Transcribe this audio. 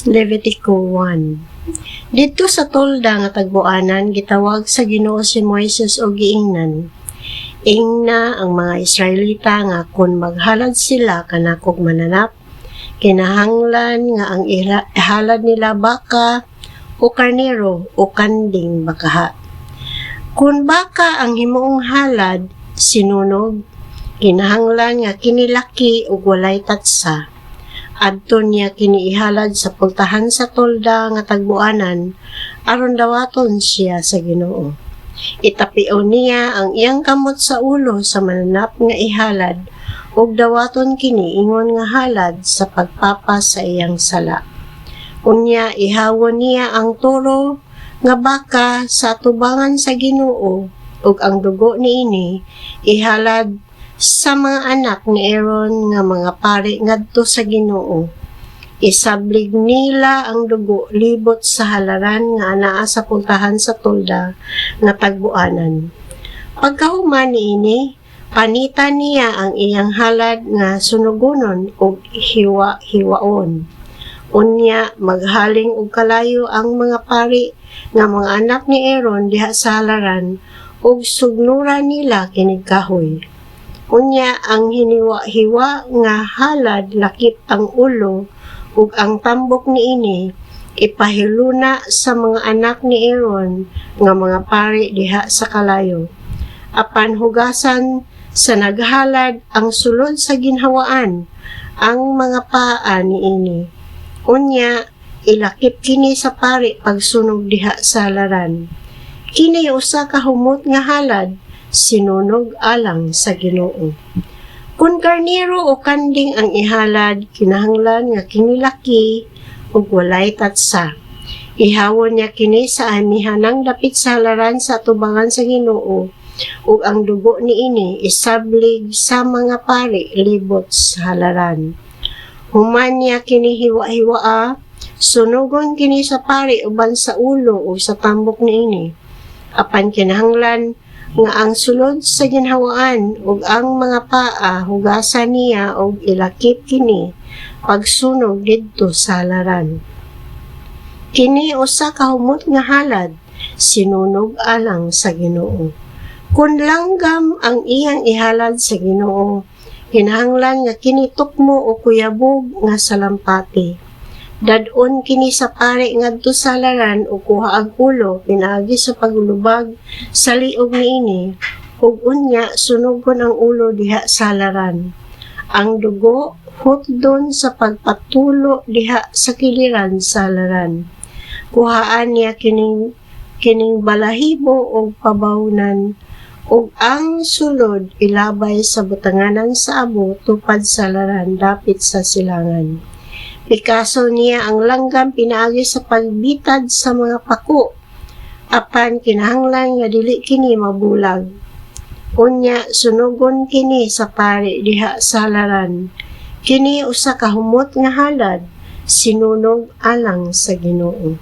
Levitico 1. Dito sa tolda nga tagbuanan gitawag sa Ginoo si Moises og giingnan. Ingna ang mga Israelita nga kun maghalad sila kanakog mananap, kinahanglan nga ang ihalad nila baka o karnero o kanding bakaha. Kun baka ang himuong halad sinunog, kinahanglan nga kinilaki ug walay tatsa. Adto niya kiniihalad sa pultahan sa tolda nga tagbuanan aron dawaton siya sa Ginoo. Itapio niya ang iyang kamot sa ulo sa mananap nga ihalad ug dawaton kini ingon nga halad sa pagpapa sa iyang sala. Unya ihawon niya ang toro nga baka sa atubangan sa Ginoo ug ang dugo niini ihalad sa mga anak ni Aaron nga mga pari ngadto sa Ginoo. Isablig nila ang dugo libot sa halaran nga anaa sa pultahan sa tolda nga tagbuanan. Pagkahuman niini, panitan niya ang iyang halad nga sunugonon ug hiwaon. Unya maghaling og kalayo ang mga pari nga mga anak ni Aaron diha sa halaran ug sugnuran nila kining kahoy. Unya ang hiniwa-hiwa nga halad lakip ang ulo ug ang tambok niini ipahiluna sa mga anak ni Aaron nga mga pari diha sa kalayo. Apan hugasan sa naghalad ang sulod sa ginhawaan ang mga paa niini. Unya ilakip kini sa pari pagsunog diha sa halaran. Kini usa ka humot nga halad sinunog alang sa Ginoo. Kung karnero o kanding ang ihalad, kinahanglan nga kinilaki ug walay tatsa. Ihawon niya kini sa amihanang dapit sa halaran sa atubangan sa Ginoo ug ang dugo niini isablig sa mga pari libot sa halaran. Human niya kini hiwa-hiwaa, sunugon kini sa pari uban sa ulo o sa tambok niini. Apan kinahanglan nga ang sulod sa ginhawaan ug ang mga paa hugasan niya og ilakip kini pagsunog didto sa halaran. Kini usa ka humot nga halad sinunog alang sa Ginoo. Kun langgam ang iyang ihalad sa Ginoo, kinahanglan nga kini tukmo o kuyabog nga salampati. Dadon kini sa pari ngadto sa halaran o kuha ang ulo pinaagi sa paglubag sa liog niini ug unya sunugon ang ulo diha sa halaran. Ang dugo hutdon sa pagpatulo diha sa kiliran sa halaran. Kuhaan niya kining balahibo o pabawnan ug ang sulod ilabay sa butanganan sa abo tupad sa halaran dapit sa silangan. Pikaso niya ang langgam pinaagi sa pagbitad sa mga pako. Apan kinahanglan nga dili kini mabulag. Unya sunugon kini sa pari diha sa halaran. Kini usa ka humot nga halad sinunog alang sa Ginoo.